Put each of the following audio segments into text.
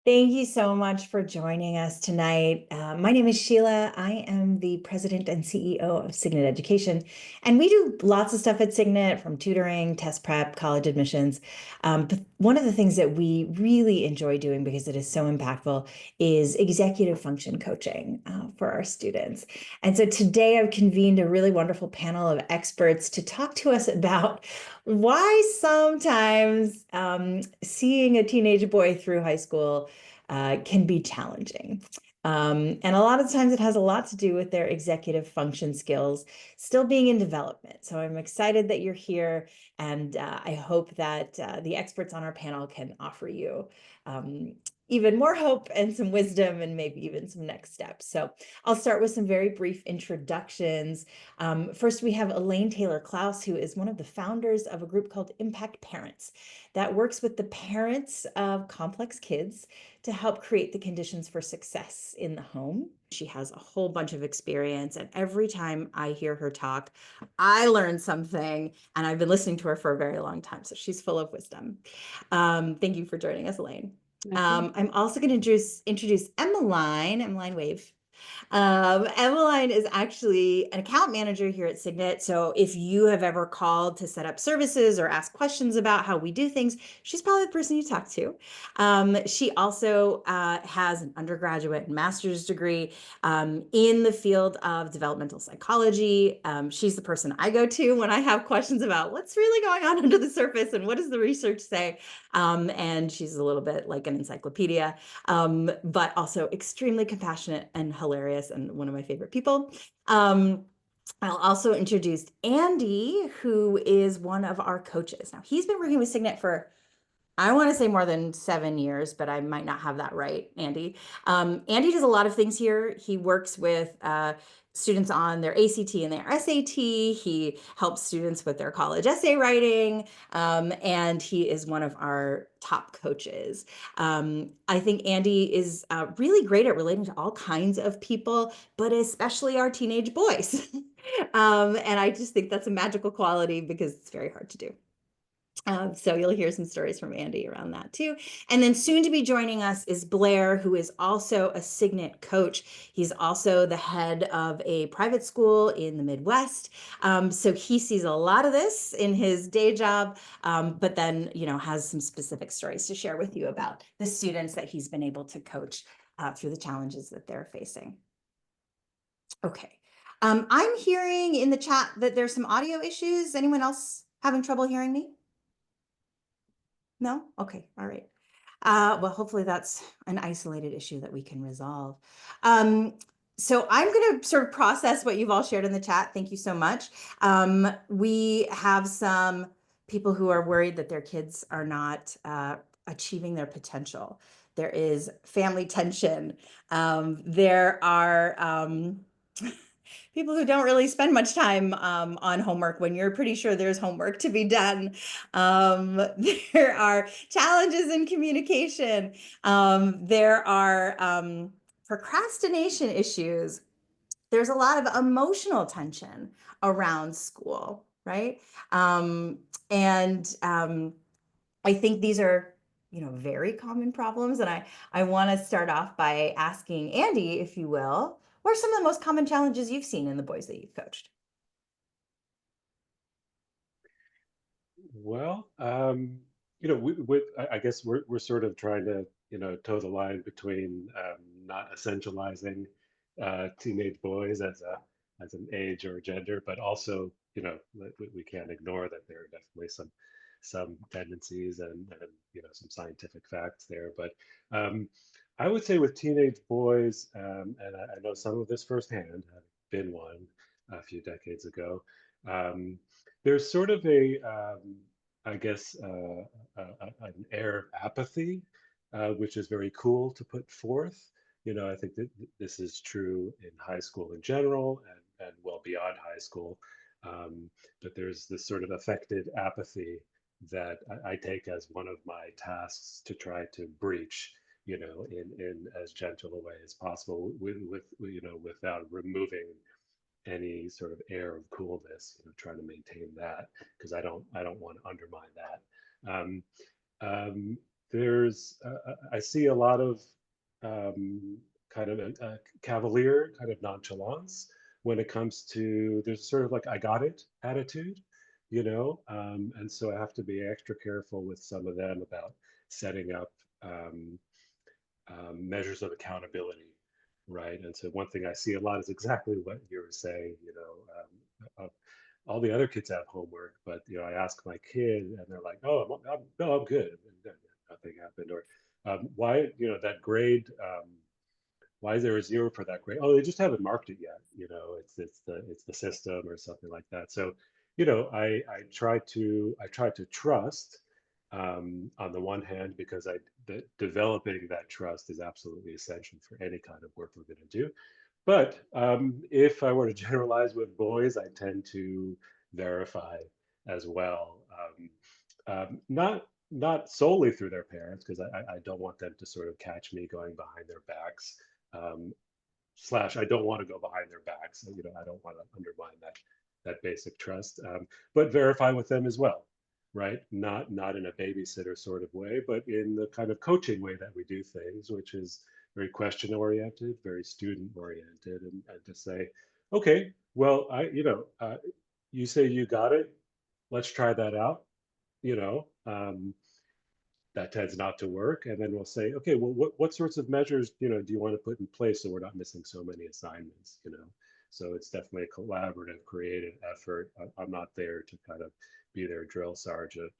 Thank you so much for joining us tonight. My name is Sheila. I am the president and CEO of Signet Education, and we do lots of stuff at Signet, from tutoring, test prep, college admissions. But one of the things that we really enjoy doing, because it is so impactful, is executive function coaching for our students. And so today I've convened a really wonderful panel of experts to talk to us about why sometimes seeing a teenage boy through high school can be challenging. And a lot of times it has a lot to do with their executive function skills still being in development. So I'm excited that you're here, and I hope that the experts on our panel can offer you um, even more hope and some wisdom and maybe even some next steps. So I'll start with some very brief introductions. First, we have Elaine Taylor-Klaus, who is one of the founders of a group called Impact Parents that works with the parents of complex kids to help create the conditions for success in the home. She has a whole bunch of experience, and every time I hear her talk, I learn something, and I've been listening to her for a very long time, so she's full of wisdom. Thank you for joining us, Elaine. I'm also going to introduce Emmeline. Emmeline, wave. Emmeline is actually an account manager here at Signet. So if you have ever called to set up services or ask questions about how we do things, she's probably the person you talk to. She also has an undergraduate and master's degree in the field of developmental psychology. She's the person I go to when I have questions about what's really going on under the surface and what does the research say. And she's a little bit like an encyclopedia, but also extremely compassionate and hilarious, and one of my favorite people. I'll also introduce Andy, who is one of our coaches. Now, he's been working with Signet for, I want to say, more than 7 years, but I might not have that right, Andy. Andy does a lot of things here. He works with students on their ACT and their SAT. He helps students with their college essay writing, and he is one of our top coaches. I think Andy is really great at relating to all kinds of people, but especially our teenage boys. And I just think that's a magical quality because it's very hard to do. So you'll hear some stories from Andy around that too. And then soon to be joining us is Blair, who is also a Signet coach. He's also the head of a private school in the Midwest. So he sees a lot of this in his day job, but then, has some specific stories to share with you about the students that he's been able to coach through the challenges that they're facing. Okay. I'm hearing in the chat that there's some audio issues. Anyone else having trouble hearing me? No? Okay. All right. Well, hopefully that's an isolated issue that we can resolve. So I'm going to sort of process what you've all shared in the chat. Thank you so much. We have some people who are worried that their kids are not achieving their potential. There is family tension. There are people who don't really spend much time on homework when you're pretty sure there's homework to be done. There are challenges in communication. There are procrastination issues. There's a lot of emotional tension around school, right? And I think these are, very common problems. And I want to start off by asking Andy, if you will, what are some of the most common challenges you've seen in the boys that you've coached? Well, I guess we're sort of trying to, toe the line between not essentializing teenage boys as an age or gender, but also, we can't ignore that there are definitely some tendencies and some scientific facts there. But I would say with teenage boys, and I know some of this firsthand, having been one a few decades ago. Um, there's sort of I guess, an air of apathy, which is very cool to put forth. I think that this is true in high school in general and well beyond high school. But there's this sort of affected apathy that I take as one of my tasks to try to breach, in as gentle a way as possible without removing any sort of air of coolness, trying to maintain that because I don't want to undermine that. Um, I see a lot of kind of a cavalier kind of nonchalance when it comes to, there's sort of like I got it attitude, and so I have to be extra careful with some of them about setting up um, measures of accountability, right? And so one thing I see a lot is exactly what you were saying, all the other kids have homework, but I ask my kid, and they're like, "Oh, no, I'm good," and nothing happened. Or why, that grade? Why is there a zero for that grade? Oh, they just haven't marked it yet. It's the system or something like that. So, I try to trust on the one hand, because developing that trust is absolutely essential for any kind of work we're going to do. But if I were to generalize with boys, I tend to verify as well. Not solely through their parents, because I don't want them to sort of catch me going behind their backs. Um, Slash, I don't want to go behind their backs. So, I don't want to undermine that basic trust. But verify with them as well, right? Not in a babysitter sort of way, but in the kind of coaching way that we do things, which is very question oriented, very student oriented, and to say, okay, well, you say you got it. Let's try that out. You know, that tends not to work. And then we'll say, okay, well, what sorts of measures, do you want to put in place so we're not missing so many assignments? So it's definitely a collaborative, creative effort. I'm not there to kind of be their drill sergeant.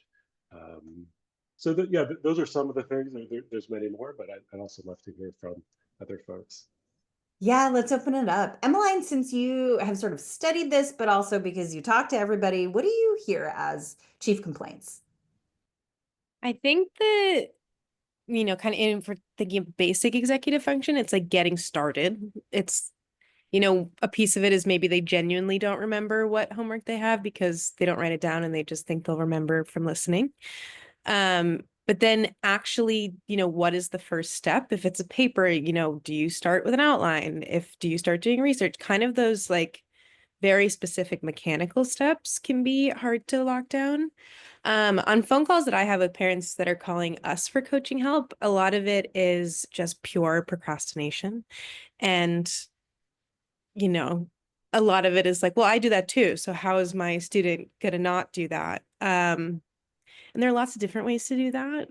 Um, so yeah, those are some of the things. There's many more, but I'd also love to hear from other folks. Yeah, let's open it up. Emmeline, since you have sort of studied this, but also because you talk to everybody, what do you hear as chief complaints? I think that, kind of in for thinking of basic executive function, it's like getting started. It's, a piece of it is maybe they genuinely don't remember what homework they have because they don't write it down and they just think they'll remember from listening. But then actually, what is the first step? If it's a paper, do you start with an outline? Do you start doing research? Kind of those like very specific mechanical steps can be hard to lock down. On phone calls that I have with parents that are calling us for coaching help, a lot of it is just pure procrastination. And, you know, a lot of it is like, well, I do that too. So how is my student going to not do that? And there are lots of different ways to do that.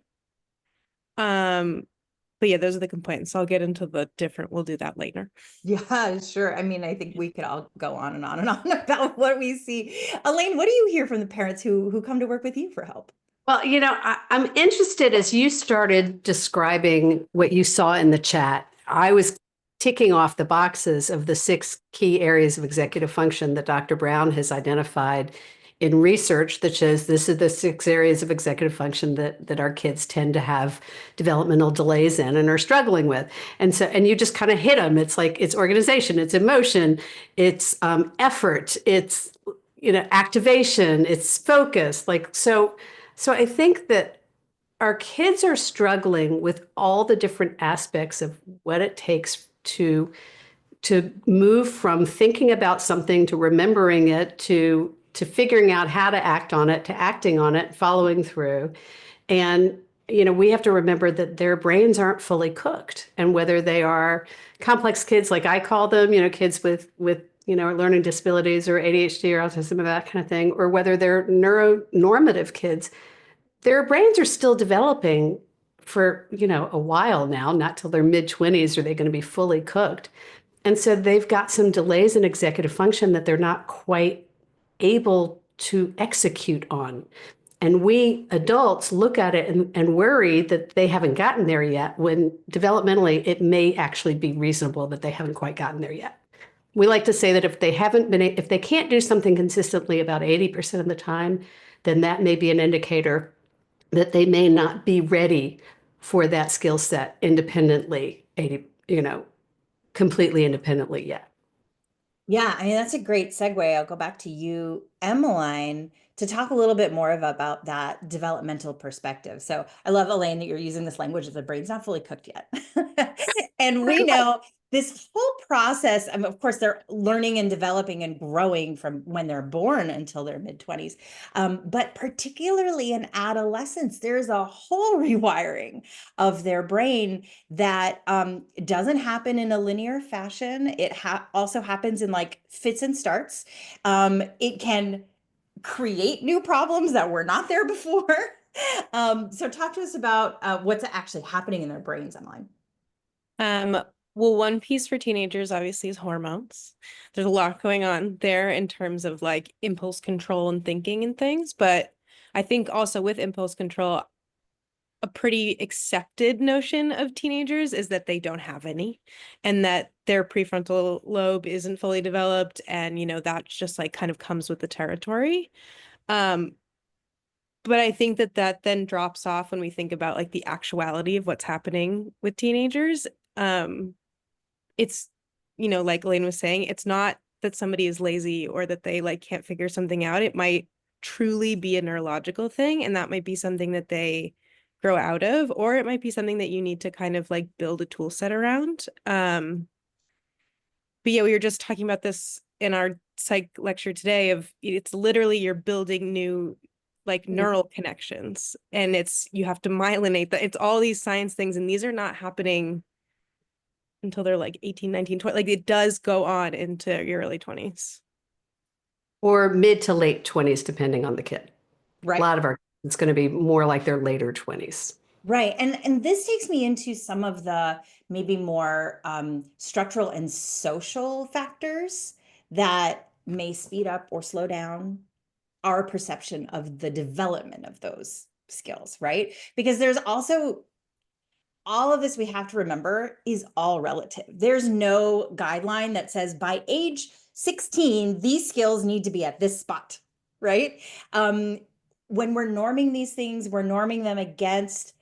But yeah, those are the complaints. I'll get into we'll do that later. Yeah, sure. I mean, I think we could all go on and on and on about what we see. Elaine, what do you hear from the parents who come to work with you for help? Well, I'm interested as you started describing what you saw in the chat. I was ticking off the boxes of the 6 key areas of executive function that Dr. Brown has identified in research that shows this is the 6 areas of executive function that our kids tend to have developmental delays in and are struggling with. And you just kind of hit them. It's like it's organization, it's emotion, it's effort, it's activation, it's focus. So I think that our kids are struggling with all the different aspects of what it takes to move from thinking about something to remembering it to figuring out how to act on it to acting on it, following through. And we have to remember that their brains aren't fully cooked, and whether they are complex kids like I call them, kids with learning disabilities or ADHD or autism or that kind of thing, or whether they're neuronormative kids, their brains are still developing for, a while now, not till their mid-20s are they going to be fully cooked. And so they've got some delays in executive function that they're not quite able to execute on. And we adults look at it and worry that they haven't gotten there yet, when developmentally it may actually be reasonable that they haven't quite gotten there yet. We like to say that if they can't do something consistently about 80% of the time, then that may be an indicator that they may not be ready for that skill set independently, completely independently yet. Yeah, I mean, that's a great segue. I'll go back to you, Emmeline, to talk a little bit more about that developmental perspective. So I love, Elaine, that you're using this language that the brain's not fully cooked yet. And we know this whole process, I mean, of course, they're learning and developing and growing from when they're born until their mid-20s. But particularly in adolescence, there's a whole rewiring of their brain that doesn't happen in a linear fashion. It also happens in like fits and starts. It can create new problems that were not there before. So talk to us about what's actually happening in their brains, Emmeline. Well, one piece for teenagers obviously is hormones. There's a lot going on there in terms of like impulse control and thinking and things, but I think also with impulse control, a pretty accepted notion of teenagers is that they don't have any and that their prefrontal lobe isn't fully developed, and that's just like kind of comes with the territory. But I think that then drops off when we think about like the actuality of what's happening with teenagers. It's, like Elaine was saying, it's not that somebody is lazy or that they like can't figure something out. It might truly be a neurological thing, and that might be something that they grow out of, or it might be something that you need to kind of like build a tool set around. But yeah, we were just talking about this in our psych lecture today of it's literally you're building new like neural connections, and you have to myelinate that. It's all these science things, and these are not happening until they're like 18, 19, 20. Like it does go on into your early 20s. Or mid to late 20s, depending on the kid. Right. A lot of it's going to be more like their later 20s. Right. And this takes me into some of the maybe more structural and social factors that may speed up or slow down our perception of the development of those skills, right? Because there's also all of this we have to remember is all relative. There's no guideline that says by age 16, these skills need to be at this spot, right? When we're norming these things, we're norming them against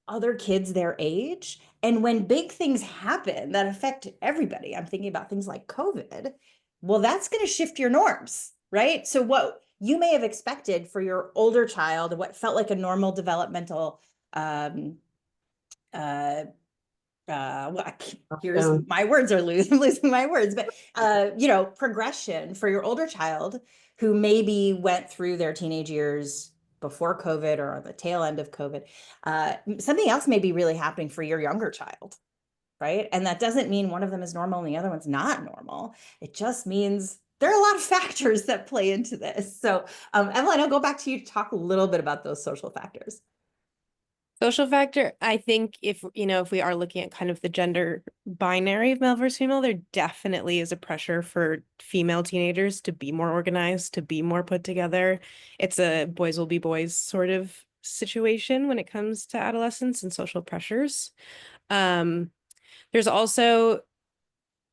other kids their age. And when big things happen that affect everybody, I'm thinking about things like COVID, well, that's going to shift your norms, right? So what you may have expected for your older child, what felt like a normal developmental uh, here's my words are losing my words, but progression for your older child who maybe went through their teenage years before COVID or on the tail end of COVID, something else may be really happening for your younger child, right? And that doesn't mean one of them is normal and the other one's not normal. It just means there are a lot of factors that play into this. So, Evelyn, I'll go back to you to talk a little bit about those social factors. Social factor, I think if we are looking at kind of the gender binary of male versus female, there definitely is a pressure for female teenagers to be more organized, to be more put together. It's a boys will be boys sort of situation when it comes to adolescence and social pressures. There's also,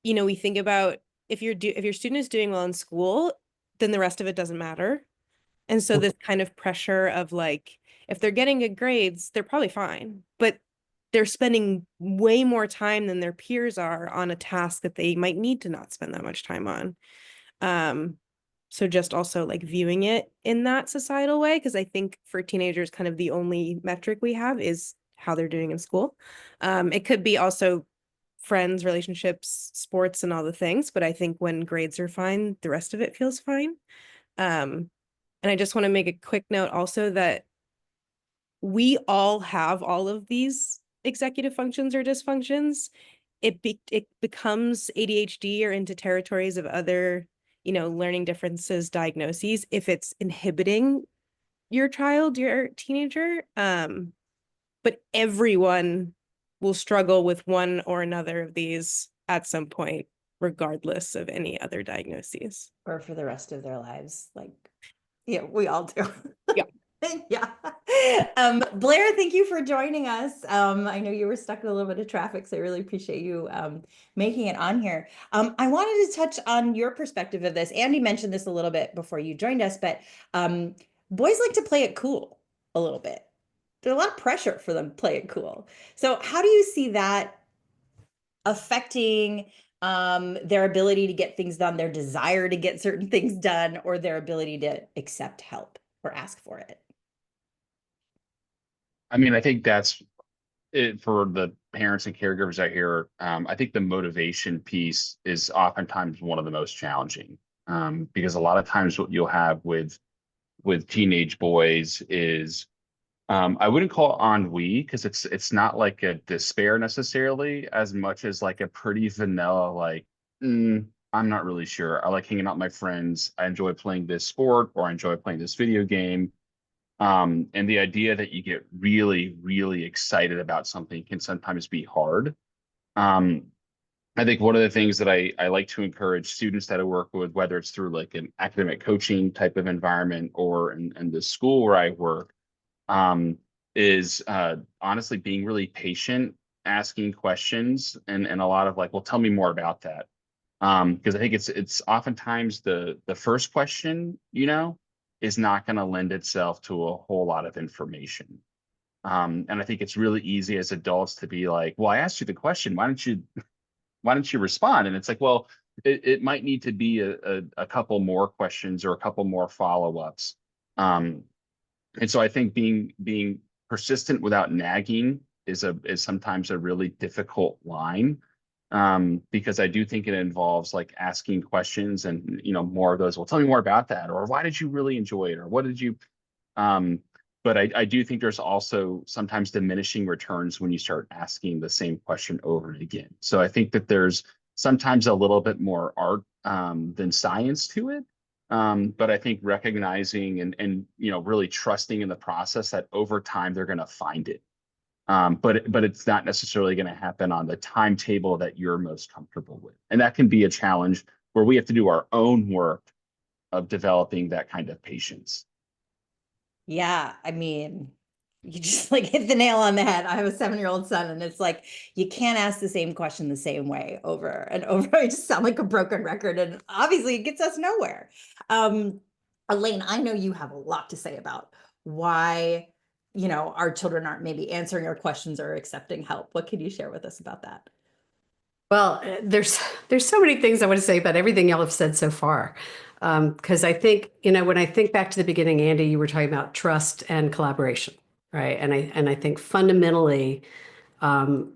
we think about if your student is doing well in school, then the rest of it doesn't matter. And so this kind of pressure of like, if they're getting good grades, they're probably fine, but they're spending way more time than their peers are on a task that they might need to not spend that much time on. So just also like viewing it in that societal way, because I think for teenagers, kind of the only metric we have is how they're doing in school. It could be also friends, relationships, sports, and all the things, but I think when grades are fine, the rest of it feels fine. And I just want to make a quick note also that we all have all of these executive functions or dysfunctions. It becomes ADHD or into territories of other, learning differences, diagnoses, if it's inhibiting your child, your teenager. But everyone will struggle with one or another of these at some point, regardless of any other diagnoses. Or for the rest of their lives. Like, yeah, we all do. Yeah. Yeah. Blair, thank you for joining us. I know you were stuck in a little bit of traffic, so I really appreciate you making it on here. I wanted to touch on your perspective of this. Andy mentioned this a little bit before you joined us, but boys like to play it cool a little bit. There's a lot of pressure for them to play it cool. So how do you see that affecting their ability to get things done, their desire to get certain things done, or their ability to accept help or ask for it? I mean, I think that's for the parents and caregivers out here, I think the motivation piece is oftentimes one of the most challenging, because a lot of times what you'll have with teenage boys is, I wouldn't call it ennui, because it's not like a despair necessarily, as much as like a pretty vanilla, like, I'm not really sure. I like hanging out with my friends. I enjoy playing this sport, or I enjoy playing this video game. And the idea that you get really, really excited about something can sometimes be hard. Um, I think one of the things that I like to encourage students that I work with, whether it's through like an academic coaching type of environment or in the school where I work, is honestly being really patient, asking questions, and a lot of like, well, tell me more about that. Because I think it's oftentimes the first question, is not going to lend itself to a whole lot of information. And I think it's really easy as adults to be like, well, I asked you the question, why don't you respond? And it's like, well, it might need to be a couple more questions or a couple more follow-ups. And so I think being persistent without nagging is sometimes a really difficult line, because I do think it involves like asking questions and more of those. Well, tell me more about that, or why did you really enjoy it, or what did you? But I do think there's also sometimes diminishing returns when you start asking the same question over and again. So I think that there's sometimes a little bit more art than science to it. But I think recognizing and really trusting in the process that over time they're going to find it. But it's not necessarily going to happen on the timetable that you're most comfortable with. And that can be a challenge where we have to do our own work of developing that kind of patience. Yeah, I mean, you just like hit the nail on the head. I have a 7-year-old son, and it's like you can't ask the same question the same way over and over. I just sound like a broken record, and obviously it gets us nowhere. Elaine, I know you have a lot to say about why, our children aren't maybe answering our questions or accepting help. What can you share with us about that? Well, there's so many things I want to say about everything y'all have said so far. Because I think, when I think back to the beginning, Andy, you were talking about trust and collaboration, right? And I think fundamentally, and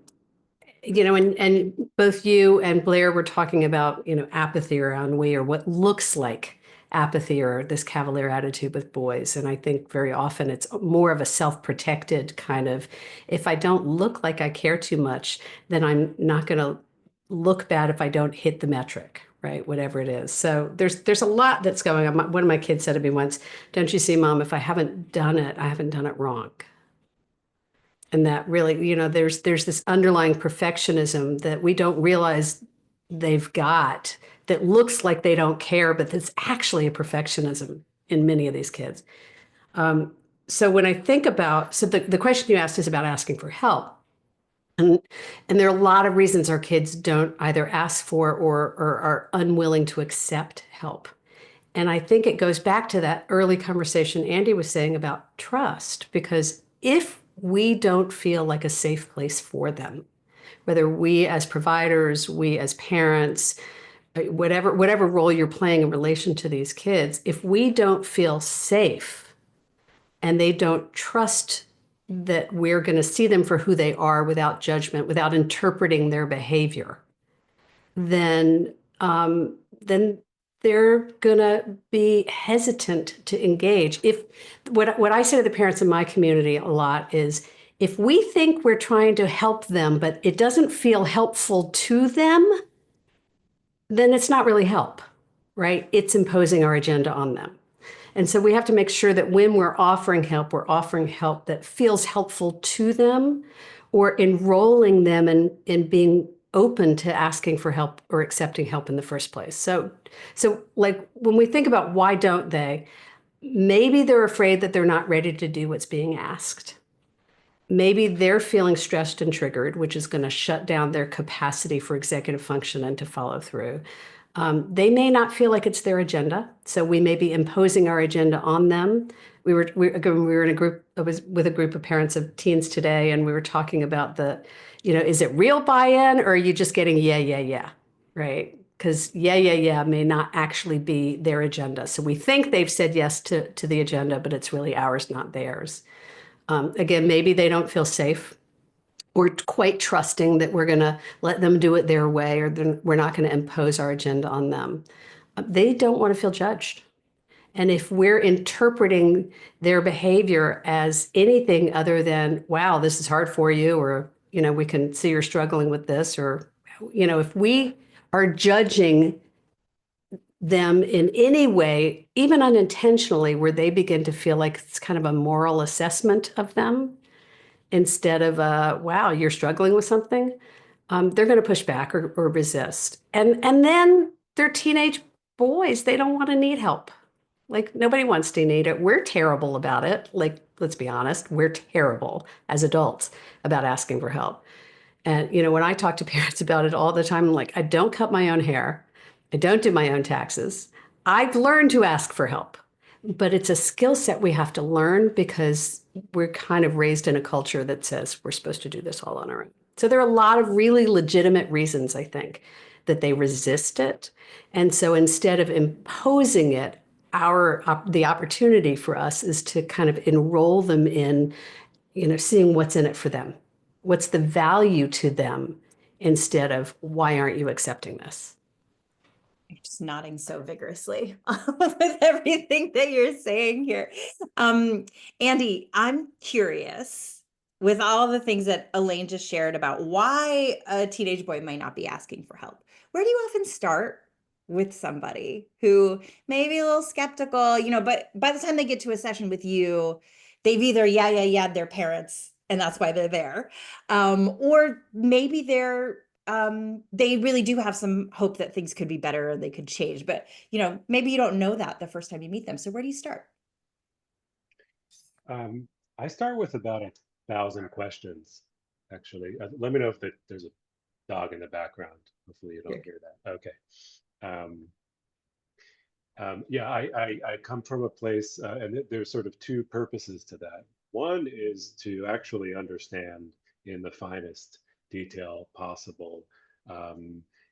both you and Blair were talking about, apathy around we, or what looks like apathy or this cavalier attitude with boys. And I think very often it's more of a self-protected kind of, if I don't look like I care too much, then I'm not going to look bad if I don't hit the metric, right? Whatever it is. So there's a lot that's going on. One of my kids said to me once, "Don't you see, Mom, if I haven't done it, I haven't done it wrong." And that really, there's this underlying perfectionism that we don't realize they've got, that looks like they don't care, but that's actually a perfectionism in many of these kids. So when I think about, so the question you asked is about asking for help. And there are a lot of reasons our kids don't either ask for or are unwilling to accept help. And I think it goes back to that early conversation Andy was saying about trust, because if we don't feel like a safe place for them, whether we as providers, we as parents, whatever role you're playing in relation to these kids, if we don't feel safe and they don't trust that we're going to see them for who they are without judgment, without interpreting their behavior, then they're going to be hesitant to engage. If what I say to the parents in my community a lot is, if we think we're trying to help them, but it doesn't feel helpful to them, then it's not really help, right? It's imposing our agenda on them. And so we have to make sure that when we're offering help that feels helpful to them, or enrolling them in being open to asking for help or accepting help in the first place. So like when we think about why don't they, maybe they're afraid that they're not ready to do what's being asked. Maybe they're feeling stressed and triggered, which is going to shut down their capacity for executive function and to follow through. They may not feel like it's their agenda, so we may be imposing our agenda on them. We were in a group. I was with a group of parents of teens today, and we were talking about is it real buy-in, or are you just getting yeah, right? Because yeah may not actually be their agenda. So we think they've said yes to the agenda, but it's really ours, not theirs. Again, maybe they don't feel safe We're quite trusting that we're going to let them do it their way, or we're not going to impose our agenda on them. They don't want to feel judged. And if we're interpreting their behavior as anything other than, wow, this is hard for you, or, we can see you're struggling with this, or, if we are judging them in any way, even unintentionally, where they begin to feel like it's kind of a moral assessment of them instead of wow, you're struggling with something, they're going to push back or resist. And then they're teenage boys. They don't want to need help. Like, nobody wants to need it. We're terrible about it. Like, let's be honest, we're terrible as adults about asking for help. And, when I talk to parents about it all the time, I'm like, I don't cut my own hair. I don't do my own taxes. I've learned to ask for help, but it's a skill set we have to learn because we're kind of raised in a culture that says we're supposed to do this all on our own. So there are a lot of really legitimate reasons, I think, that they resist it. And so instead of imposing it, the opportunity for us is to kind of enroll them in, seeing what's in it for them. What's the value to them instead of, why aren't you accepting this? You're just nodding so vigorously with everything that you're saying here. Andy, I'm curious, with all the things that Elaine just shared about why a teenage boy might not be asking for help, where do you often start with somebody who may be a little skeptical, but by the time they get to a session with you, they've either their parents, and that's why they're there, or maybe they really do have some hope that things could be better and they could change, but maybe you don't know that the first time you meet them. So where do you start? I start with about 1,000 questions, actually. Let me know if there's a dog in the background. Hopefully you don't hear that. Okay. Yeah, I come from a place, and there's sort of two purposes to that. One is to actually understand in the finest detail possible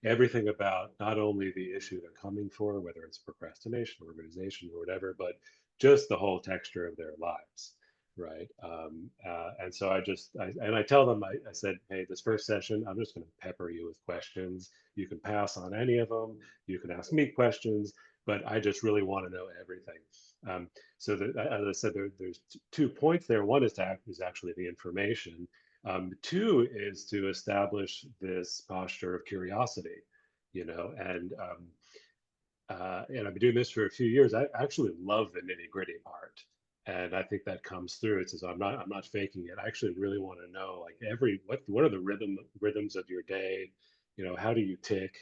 everything about not only the issue they're coming for, whether it's procrastination, organization, or whatever, but just the whole texture of their lives, right? And so I tell them, I said, hey, this first session, I'm just going to pepper you with questions. You can pass on any of them. You can ask me questions, but I just really want to know everything. So that, as I said, there's 2 points there. One is actually the information. Two is to establish this posture of curiosity, and I've been doing this for a few years. I actually love the nitty gritty part, and I think that comes through. It's I'm not faking it. I actually really want to know, like, what are the rhythms of your day, how do you tick,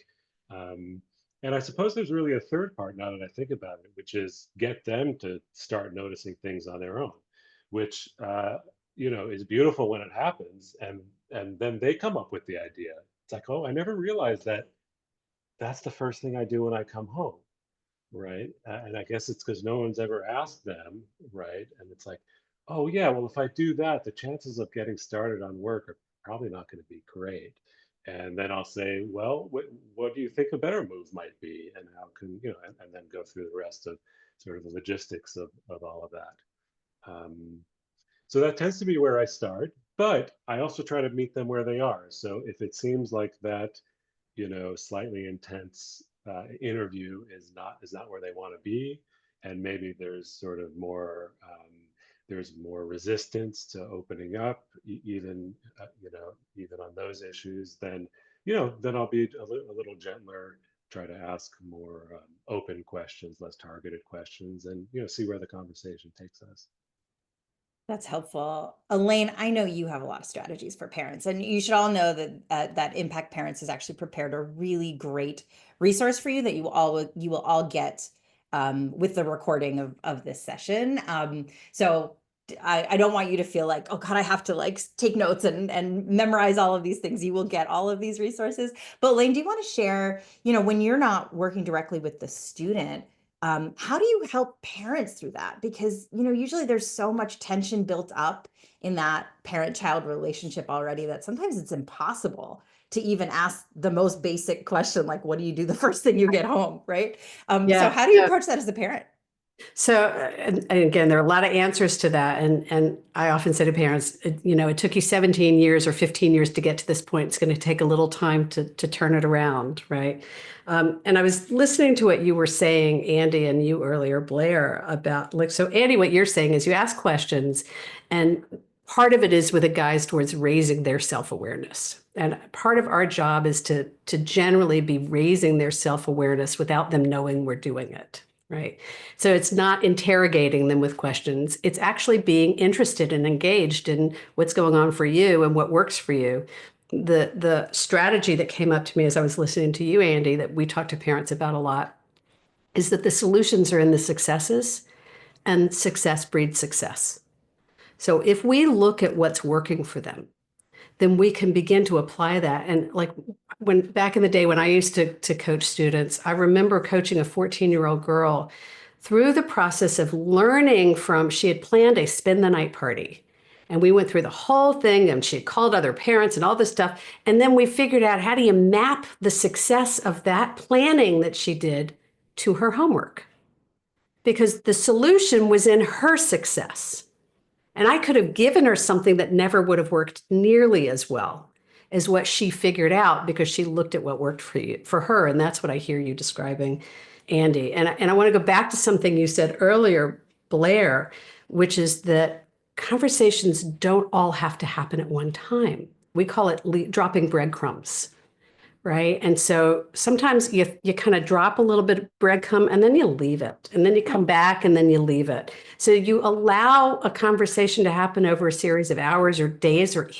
and I suppose there's really a third part now that I think about it, which is get them to start noticing things on their own, which is beautiful when it happens, and then they come up with the idea. It's like, oh, I never realized that that's the first thing I do when I come home, right? And I guess it's because no one's ever asked them, right? And it's like, oh yeah, well, if I do that, the chances of getting started on work are probably not going to be great. And then I'll say, well, what do you think a better move might be, and how can and then go through the rest of sort of the logistics of all of that. So that tends to be where I start, but I also try to meet them where they are. So if it seems like that slightly intense interview is not where they want to be, and maybe there's sort of more there's more resistance to opening up, even on those issues, then I'll be a little gentler, try to ask more open questions, less targeted questions, and see where the conversation takes us. That's helpful. Elaine, I know you have a lot of strategies for parents, and you should all know that Impact Parents has actually prepared a really great resource for you that you will all get with the recording of this session. So I don't want you to feel like, oh God, I have to like take notes and memorize all of these things. You will get all of these resources. But Elaine, do you want to share, when you're not working directly with the student, how do you help parents through that? Because, usually there's so much tension built up in that parent-child relationship already that sometimes it's impossible to even ask the most basic question, like, what do you do the first thing you get home, right? So how do you approach that as a parent? So, and again, there are a lot of answers to that. And I often say to parents, it took you 17 years or 15 years to get to this point. It's going to take a little time to turn it around, right? And I was listening to what you were saying, Andy, and you earlier, Blair, about so Andy, what you're saying is you ask questions, and part of it is with a guise towards raising their self-awareness. And part of our job is to generally be raising their self-awareness without them knowing we're doing it. Right. So it's not interrogating them with questions. It's actually being interested and engaged in what's going on for you and what works for you. The strategy that came up to me as I was listening to you, Andy, that we talk to parents about a lot is that the solutions are in the successes, and success breeds success. So if we look at what's working for them, then we can begin to apply that. And like when back in the day when I used to coach students, I remember coaching a 14-year-old girl through the process of learning from, she had planned a spend the night party. And we went through the whole thing, and she had called other parents and all this stuff. And then we figured out, how do you map the success of that planning that she did to her homework? Because the solution was in her success. And I could have given her something that never would have worked nearly as well as what she figured out, because she looked at what worked for her. And that's what I hear you describing, Andy. And I want to go back to something you said earlier, Blair, which is that conversations don't all have to happen at one time. We call it dropping breadcrumbs. Right. And so sometimes you kind of drop a little bit of breadcrumb, and then you leave it, and then you come back, and then you leave it. So you allow a conversation to happen over a series of hours or days or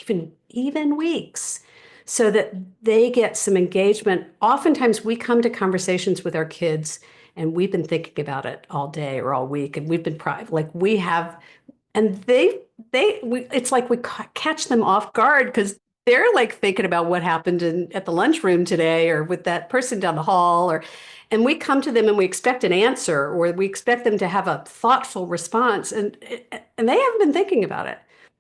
even weeks, so that they get some engagement. Oftentimes we come to conversations with our kids and we've been thinking about it all day or all week, and we've been and it's like we catch them off guard, because they're like thinking about what happened at the lunchroom today, or with that person down the hall, and we come to them and we expect an answer, or we expect them to have a thoughtful response, and they haven't been thinking about it.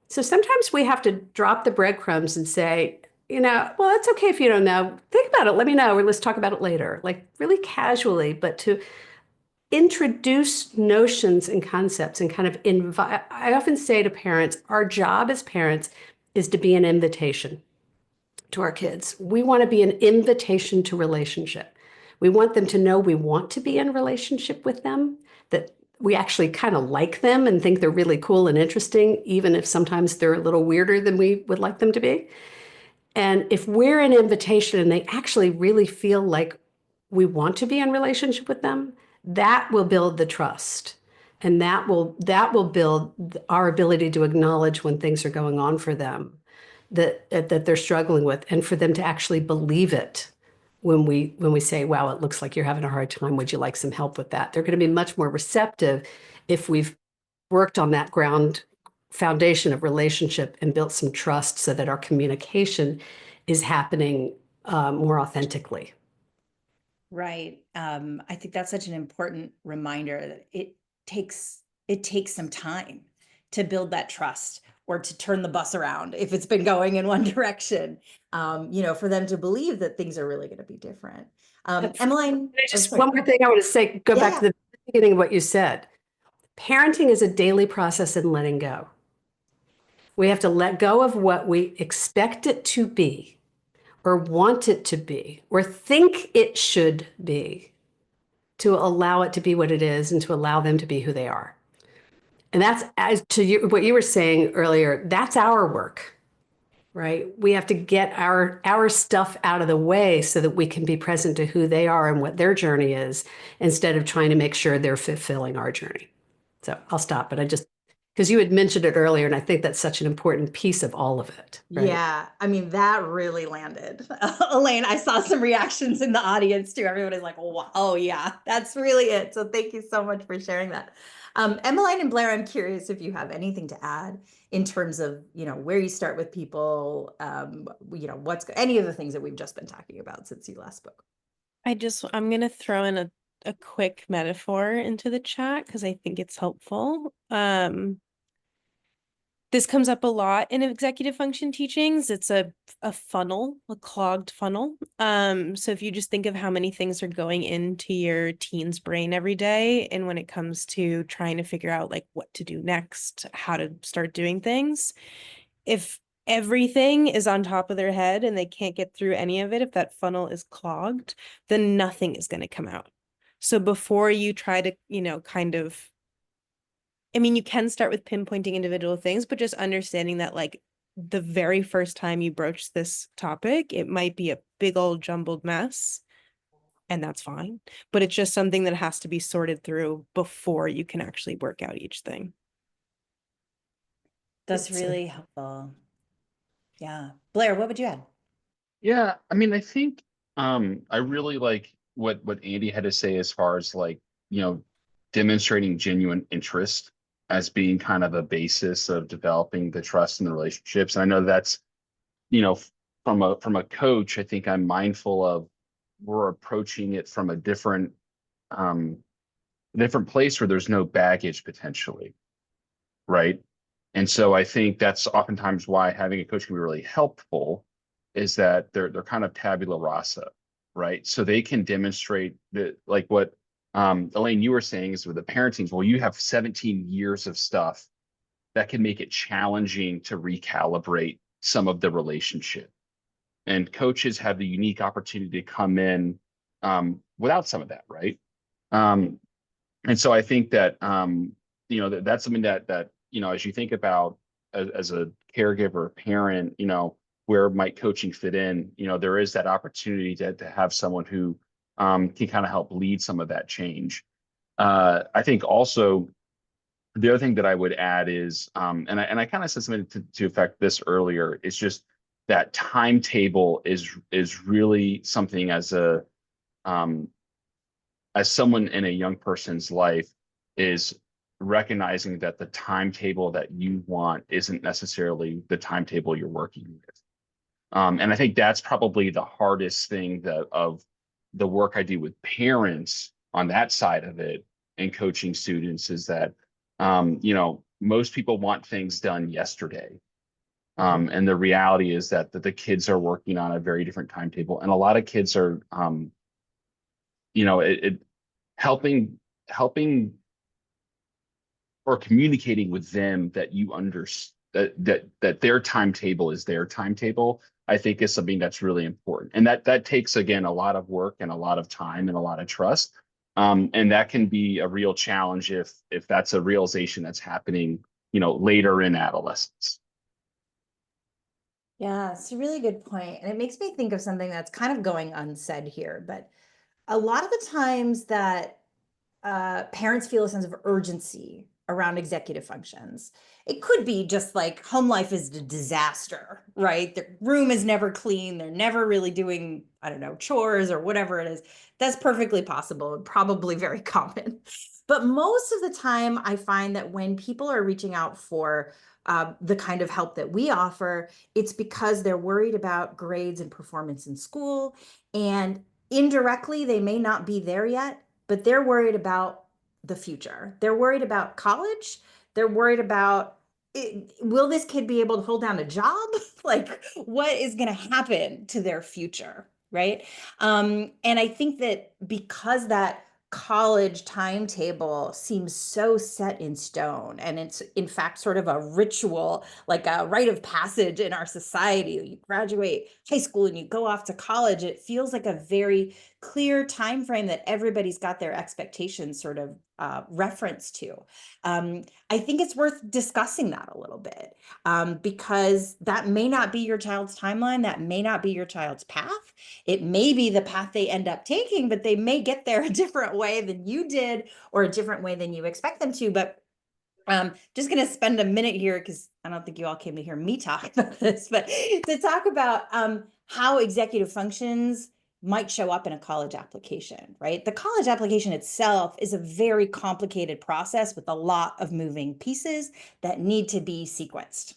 So sometimes we have to drop the breadcrumbs and say, well, it's okay if you don't know. Think about it. Let me know, or let's talk about it later. Like really casually, but to introduce notions and concepts and kind of invite. I often say to parents, our job as parents is to be an invitation to our kids. We want to be an invitation to relationship. We want them to know we want to be in relationship with them, that we actually kind of like them and think they're really cool and interesting, even if sometimes they're a little weirder than we would like them to be. And if we're an invitation and they actually really feel like we want to be in relationship with them, that will build the trust. And that will build our ability to acknowledge when things are going on for them that they're struggling with, and for them to actually believe it when we say, wow, it looks like you're having a hard time. Would you like some help with that? They're going to be much more receptive if we've worked on that foundation of relationship and built some trust, so that our communication is happening more authentically. Right. I think that's such an important reminder that it takes some time to build that trust, or to turn the bus around if it's been going in one direction. For them to believe that things are really going to be different. Emmeline, Just one more thing I want to say, go back to the beginning of what you said. Parenting is a daily process in letting go. We have to let go of what we expect it to be, or want it to be, or think it should be, to allow it to be what it is, and to allow them to be who they are. And that's, as to what you were saying earlier, that's our work, right? We have to get our stuff out of the way so that we can be present to who they are and what their journey is, instead of trying to make sure they're fulfilling our journey. So I'll stop, but because you had mentioned it earlier, and I think that's such an important piece of all of it. Right? Yeah, I mean, that really landed. Elaine, I saw some reactions in the audience too. Everybody's like, wow, oh yeah, that's really it. So thank you so much for sharing that. Emmeline and Blair, I'm curious if you have anything to add in terms of, where you start with people, what's any of the things that we've just been talking about since you last spoke. I'm gonna throw in a quick metaphor into the chat because I think it's helpful. This comes up a lot in executive function teachings. It's a funnel, a clogged funnel. So if you just think of how many things are going into your teen's brain every day, and when it comes to trying to figure out like what to do next, how to start doing things, if everything is on top of their head and they can't get through any of it, if that funnel is clogged, then nothing is going to come out. So before you try to, kind of, I mean, you can start with pinpointing individual things, but just understanding that like the very first time you broach this topic, it might be a big old jumbled mess, and that's fine. But it's just something that has to be sorted through before you can actually work out each thing. That's really helpful. Yeah. Blair, what would you add? Yeah, I mean, I think I really like what Andy had to say as far as like, demonstrating genuine interest as being kind of a basis of developing the trust in the relationships. And I know that's, you know, from a coach, I think I'm mindful of we're approaching it from a um different place where there's no baggage potentially, right? And so I think that's oftentimes why having a coach can be really helpful is that they're kind of tabula rasa, right? So they can demonstrate that like what Elaine, you were saying is with the parenting, well, you have 17 years of stuff that can make it challenging to recalibrate some of the relationship. And coaches have the unique opportunity to come in without some of that, right? Um, and so I think that that's something that as you think about as a caregiver, parent, where might coaching fit in? There is that opportunity to have someone who can kind of help lead some of that change. I think also the other thing that I would add is, and I kind of said something to affect this earlier, is just that timetable is really something um, as someone in a young person's life is recognizing that the timetable that you want isn't necessarily the timetable you're working with. And I think that's probably the hardest thing of the work I do with parents on that side of it and coaching students is that, most people want things done yesterday. And the reality is that the kids are working on a very different timetable. And a lot of kids are, it helping or communicating with them that you understand that their timetable is their timetable, I think is something that's really important. And that takes, again, a lot of work and a lot of time and a lot of trust. And that can be a real challenge if that's a realization that's happening, later in adolescence. Yeah, it's a really good point. And it makes me think of something that's kind of going unsaid here, but a lot of the times that parents feel a sense of urgency around executive functions. It could be just like home life is a disaster, right? The room is never clean. They're never really doing, I don't know, chores or whatever it is. That's perfectly possible and probably very common. But most of the time, I find that when people are reaching out for the kind of help that we offer, it's because they're worried about grades and performance in school. And indirectly, they may not be there yet, but they're worried about the future. They're worried about college. They're worried about will this kid be able to hold down a job? Like, what is going to happen to their future? Right. And I think that because that college timetable seems so set in stone, and it's in fact sort of a ritual, like a rite of passage in our society. You graduate high school and you go off to college. It feels like a very clear time frame that everybody's got their expectations sort of reference to. I think it's worth discussing that a little bit because that may not be your child's timeline. That may not be your child's path. It may be the path they end up taking, but they may get there a different way than you did or a different way than you expect them to. But just going to spend a minute here because I don't think you all came to hear me talk about this, but to talk about how executive functions might show up in a college application, right? The college application itself is a very complicated process with a lot of moving pieces that need to be sequenced,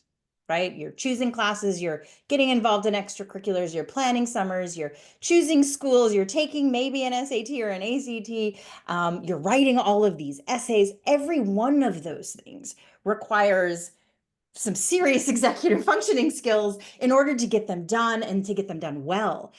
right? You're choosing classes, you're getting involved in extracurriculars, you're planning summers, you're choosing schools, you're taking maybe an SAT or an ACT, you're writing all of these essays. Every one of those things requires some serious executive functioning skills in order to get them done and to get them done well.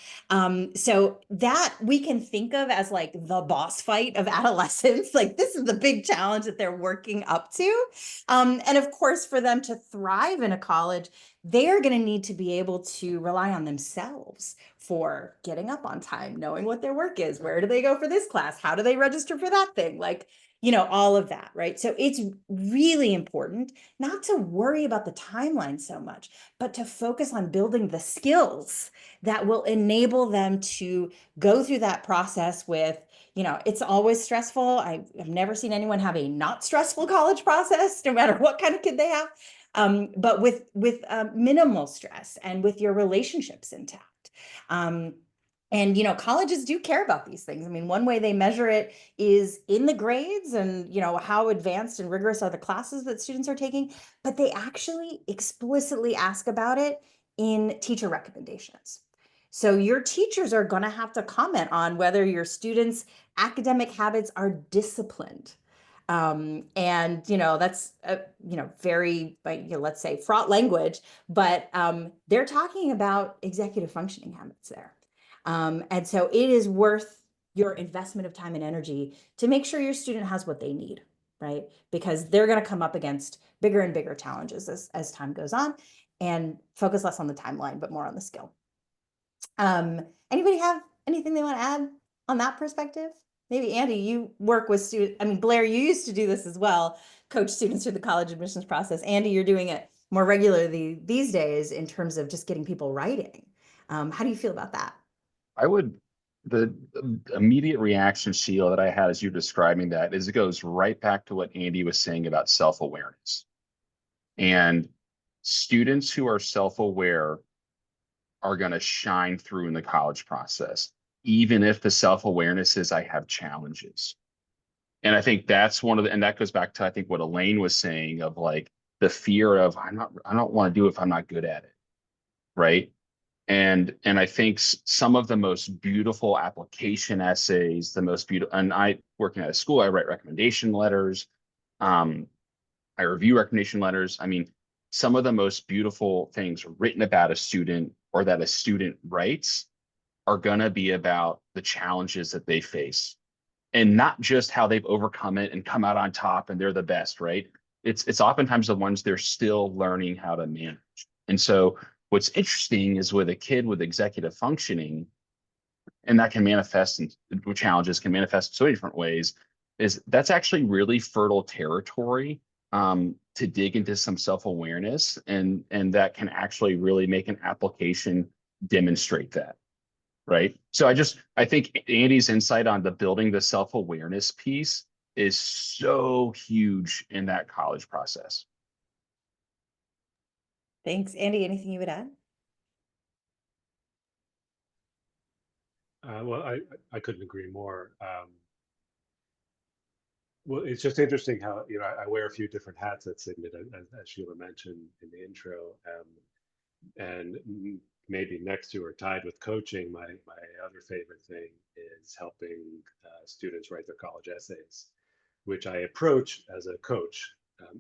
So that we can think of as like the boss fight of adolescence. Like this is the big challenge that they're working up to. And of course, for them to thrive in a college, they are going to need to be able to rely on themselves for getting up on time, knowing what their work is, where do they go for this class, how do they register for that thing, like, you know, all of that, right? So it's really important not to worry about the timeline so much, but to focus on building the skills that will enable them to go through that process with, you know, it's always stressful. I've never seen anyone have a not stressful college process, no matter what kind of kid they have, but with minimal stress and with your relationships intact. And, you know, colleges do care about these things. I mean, one way they measure it is in the grades and, you know, how advanced and rigorous are the classes that students are taking, but they actually explicitly ask about it in teacher recommendations. So your teachers are going to have to comment on whether your students' academic habits are disciplined. And, you know, that's, you know, very, like, you know, let's say fraught language, but they're talking about executive functioning habits there. And so it is worth your investment of time and energy to make sure your student has what they need, right? Because they're going to come up against bigger and bigger challenges as time goes on, and focus less on the timeline, but more on the skill. Anybody have anything they want to add on that perspective? Maybe Andy, you work with students. I mean, Blair, you used to do this as well, coach students through the college admissions process. Andy, you're doing it more regularly these days in terms of just getting people writing. How do you feel about that? I would, the immediate reaction, Sheila, that I had as you describing that is it goes right back to what Andy was saying about self-awareness. And students who are self-aware are going to shine through in the college process, even if the self-awareness is I have challenges. And I think that's one of the, and that goes back to, I think, what Elaine was saying of like the fear of I don't want to do it if I'm not good at it. Right. And I think some of the most beautiful application essays, the most beautiful, and I working at a school, I write recommendation letters. I review recommendation letters. I mean, some of the most beautiful things written about a student or that a student writes are going to be about the challenges that they face and not just how they've overcome it and come out on top and they're the best, right? It's oftentimes the ones they're still learning how to manage. And so what's interesting is with a kid with executive functioning, and that can manifest and challenges can manifest in so many different ways, is that's actually really fertile territory to dig into some self-awareness, and that can actually really make an application demonstrate that. Right. So I think Andy's insight on the building the self-awareness piece is so huge in that college process. Thanks. Andy, anything you would add? Well, I couldn't agree more. Well, it's just interesting how, you know, I wear a few different hats at Signet, as Sheila mentioned in the intro. And maybe next to or tied with coaching, my other favorite thing is helping students write their college essays, which I approach as a coach,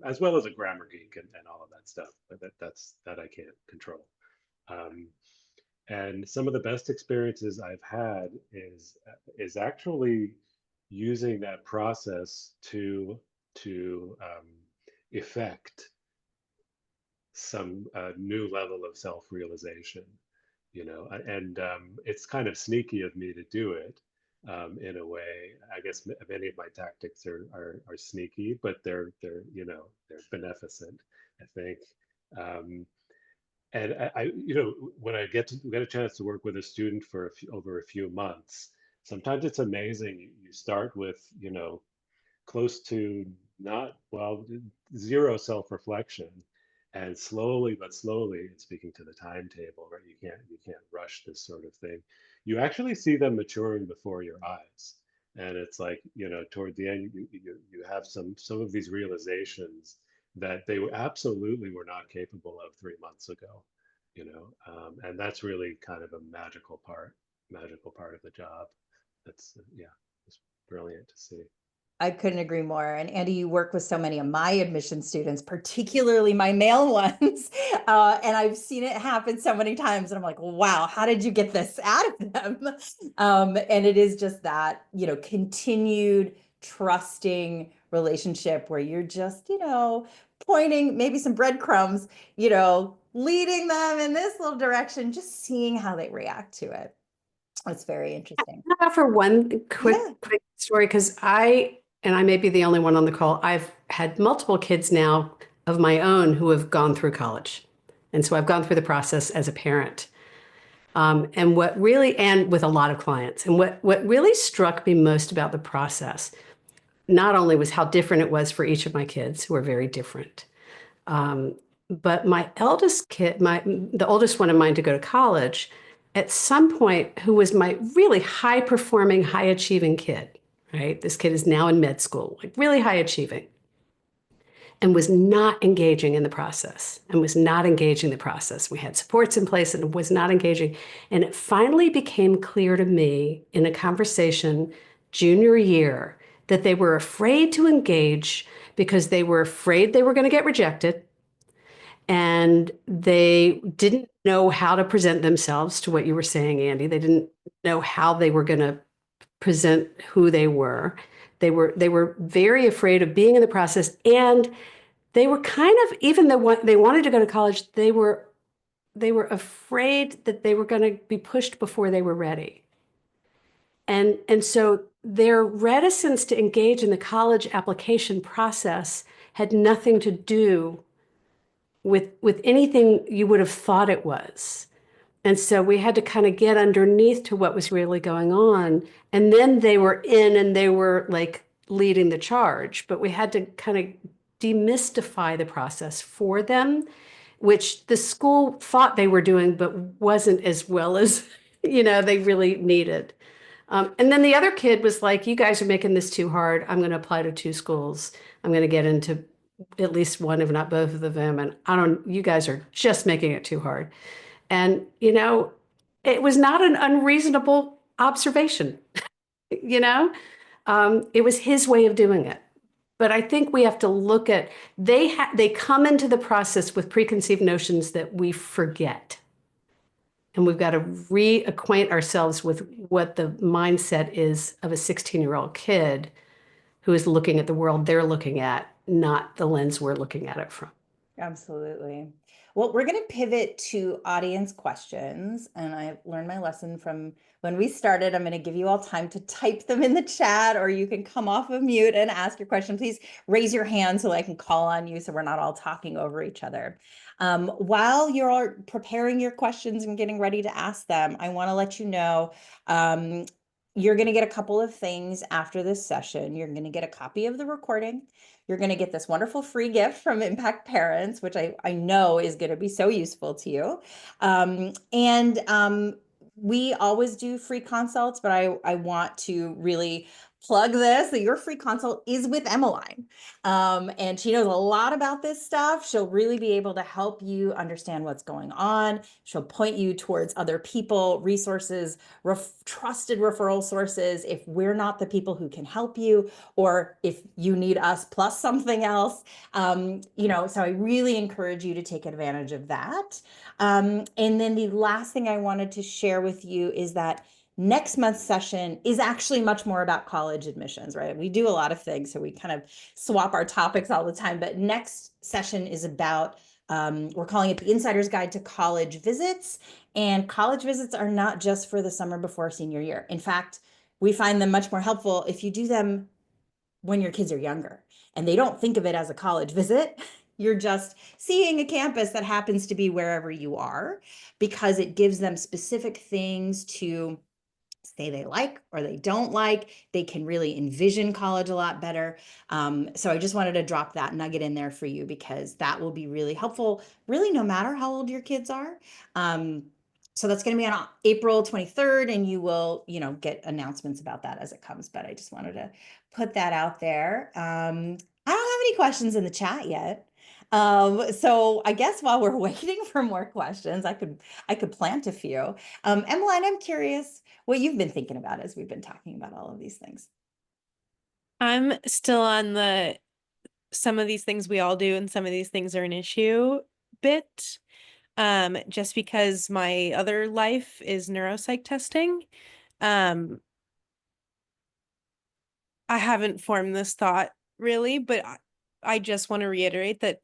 as well as a grammar geek and all of that stuff. But that I can't control. Um, and some of the best experiences I've had is actually using that process to effect some new level of self-realization, you know, and it's kind of sneaky of me to do it in a way. I guess many of my tactics are sneaky, but they're you know, they're beneficent, I think. Um, and you know, when I get a chance to work with a student for over a few months, sometimes it's amazing. You start with, you know, close to not, well, zero self-reflection, and slowly but slowly, speaking to the timetable, right? You can't rush this sort of thing. You actually see them maturing before your eyes, and it's like, you know, toward the end, you have some of these realizations that they absolutely were not capable of 3 months ago, you know, and that's really kind of a magical part of the job. That's yeah, it's brilliant to see. I couldn't agree more. And Andy, you work with so many of my admission students, particularly my male ones. And I've seen it happen so many times. And I'm like, wow, how did you get this out of them? And it is just that, continued trusting relationship where you're just, pointing maybe some breadcrumbs, leading them in this little direction, just seeing how they react to it. It's very interesting. Can I offer one quick story? Because and I may be the only one on the call, I've had multiple kids now of my own who have gone through college. And so I've gone through the process as a parent. And with a lot of clients, and what really struck me most about the process, not only was how different it was for each of my kids, who are very different, but my eldest kid, the oldest one of mine to go to college, at some point, who was my really high performing, high achieving kid, right? This kid is now in med school, like really high achieving, and was not engaging in the process and was not engaging the process. We had supports in place and was not engaging. And it finally became clear to me in a conversation junior year that they were afraid to engage because they were afraid they were going to get rejected. And they didn't know how to present themselves, to what you were saying, Andy. They didn't know how they were going to present who they were. They were very afraid of being in the process, and they were kind of, even though they wanted to go to college, they were afraid that they were going to be pushed before they were ready. And so their reticence to engage in the college application process had nothing to do with anything you would have thought it was. And so we had to kind of get underneath to what was really going on. And then they were in and they were like leading the charge, but we had to kind of demystify the process for them, which the school thought they were doing, but wasn't as well as, they really needed. And then the other kid was like, you guys are making this too hard. I'm going to apply to 2 schools. I'm going to get into at least one, if not both of them. And you guys are just making it too hard. And, it was not an unreasonable observation, it was his way of doing it. But I think we have to look at, they come into the process with preconceived notions that we forget. And we've got to reacquaint ourselves with what the mindset is of a 16-year-old kid who is looking at the world they're looking at, not the lens we're looking at it from. Absolutely. Well, we're going to pivot to audience questions. And I learned my lesson from when we started. I'm going to give you all time to type them in the chat, or you can come off of mute and ask your question. Please raise your hand so I can call on you so we're not all talking over each other. While you're preparing your questions and getting ready to ask them, I want to let you know you're going to get a couple of things after this session. You're going to get a copy of the recording. You're going to get this wonderful free gift from Impact Parents, which I know is going to be so useful to you. We always do free consults, but I want to really plug this, that your free consult is with Emmeline. And she knows a lot about this stuff. She'll really be able to help you understand what's going on. She'll point you towards other people, resources, trusted referral sources if we're not the people who can help you, or if you need us plus something else. So I really encourage you to take advantage of that. And then the last thing I wanted to share with you is that next month's session is actually much more about college admissions, right? We do a lot of things, so we kind of swap our topics all the time, but next session is about, we're calling it the Insider's Guide to College Visits. And college visits are not just for the summer before senior year. In fact, we find them much more helpful if you do them when your kids are younger and they don't think of it as a college visit. You're just seeing a campus that happens to be wherever you are, because it gives them specific things to say they like or they don't like. They can really envision college a lot better. So I just wanted to drop that nugget in there for you, because that will be really helpful, really, no matter how old your kids are. So that's going to be on April 23rd, and you will, get announcements about that as it comes. But I just wanted to put that out there. I don't have any questions in the chat yet. So I guess while we're waiting for more questions, I could plant a few. Emmeline, I'm curious what you've been thinking about as we've been talking about all of these things. I'm still on the some of these things we all do and some of these things are an issue bit. Just because my other life is neuropsych testing. Um, I haven't formed this thought really, but I just want to reiterate that,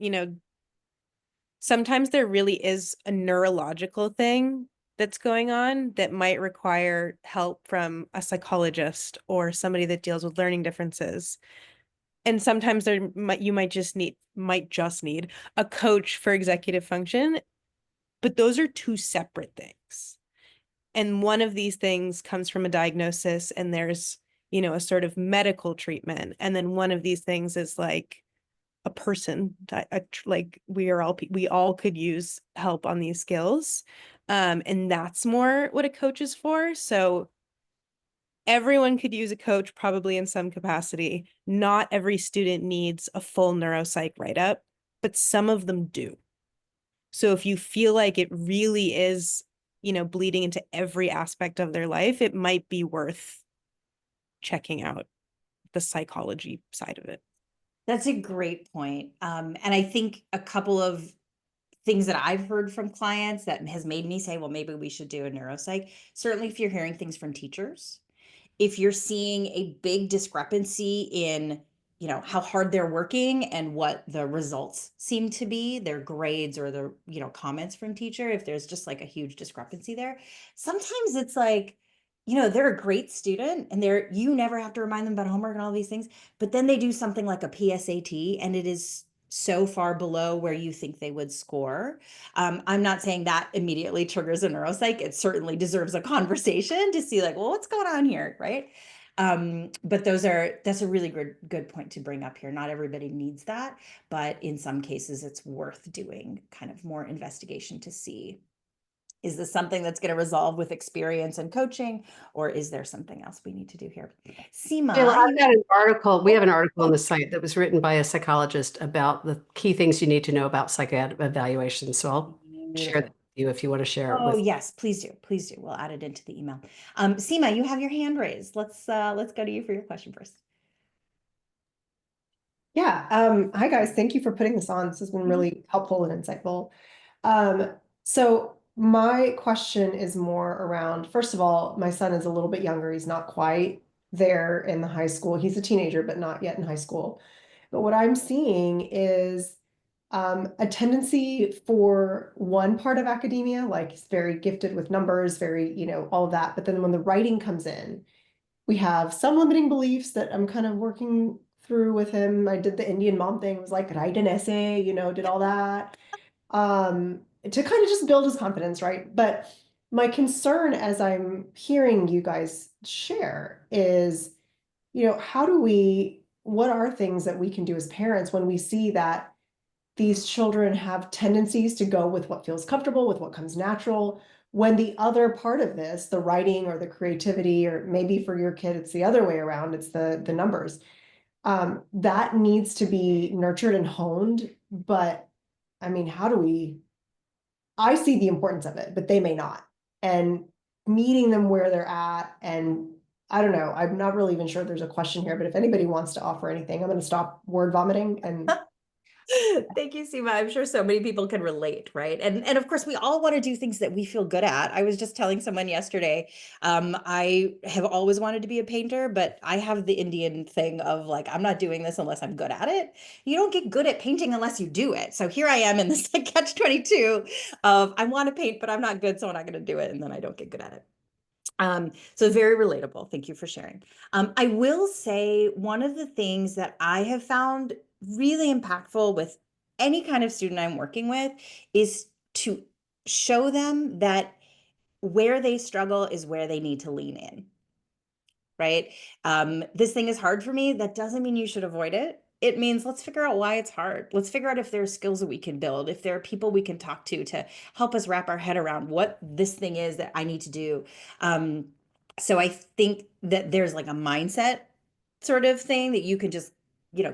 sometimes there really is a neurological thing that's going on that might require help from a psychologist or somebody that deals with learning differences. And sometimes you might just need a coach for executive function, but those are two separate things. And one of these things comes from a diagnosis and there's, a sort of medical treatment. And then one of these things is like a person, like we all could use help on these skills. And that's more what a coach is for. So everyone could use a coach probably in some capacity. Not every student needs a full neuropsych write-up, but some of them do. So if you feel like it really is, bleeding into every aspect of their life, it might be worth checking out the psychology side of it. That's a great point. And I think a couple of things that I've heard from clients that has made me say, well, maybe we should do a neuropsych. Certainly, if you're hearing things from teachers, if you're seeing a big discrepancy in how hard they're working and what the results seem to be, their grades or the comments from teacher, if there's just like a huge discrepancy there, sometimes it's like they're a great student and you never have to remind them about homework and all these things, but then they do something like a PSAT and it is so far below where you think they would score. I'm not saying that immediately triggers a neuropsych. It certainly deserves a conversation to see like, well, what's going on here, right? But that's a really good point to bring up here. Not everybody needs that, but in some cases it's worth doing kind of more investigation to see, is this something that's going to resolve with experience and coaching, or is there something else we need to do here? Seema, Sheila, I've got an article. We have an article on the site that was written by a psychologist about the key things you need to know about psychiatric evaluation. So I'll share that with you if you want to share it oh with. yes, please do. Please do. We'll add it into the email. Seema, you have your hand raised. Let's go to you for your question first. Yeah. Hi guys. Thank you for putting this on. This has been really helpful and insightful. So my question is more around, first of all, my son is a little bit younger. He's not quite there in the high school. He's a teenager, but not yet in high school. But what I'm seeing is a tendency for one part of academia, like he's very gifted with numbers, very, all of that. But then when the writing comes in, we have some limiting beliefs that I'm kind of working through with him. I did the Indian mom thing, was like, write an essay, did all that. To kind of just build his confidence, right? But my concern as I'm hearing you guys share is, what are things that we can do as parents when we see that these children have tendencies to go with what feels comfortable, with what comes natural, when the other part of this, the writing or the creativity, or maybe for your kid, it's the other way around, it's the numbers, that needs to be nurtured and honed. But I mean, I see the importance of it, but they may not. And meeting them where they're at, and I don't know, I'm not really even sure there's a question here, but if anybody wants to offer anything, I'm going to stop word vomiting and Thank you, Seema. I'm sure so many people can relate, right? And of course, we all want to do things that we feel good at. I was just telling someone yesterday, I have always wanted to be a painter, but I have the Indian thing of like, I'm not doing this unless I'm good at it. You don't get good at painting unless you do it. So here I am in this like catch-22 of I want to paint, but I'm not good, so I'm not going to do it, and then I don't get good at it. So very relatable. Thank you for sharing. I will say one of the things that I have found really impactful with any kind of student I'm working with is to show them that where they struggle is where they need to lean in, right? This thing is hard for me. That doesn't mean you should avoid it. It means let's figure out why it's hard. Let's figure out if there are skills that we can build, if there are people we can talk to help us wrap our head around what this thing is that I need to do. So I think that there's like a mindset sort of thing that you can just,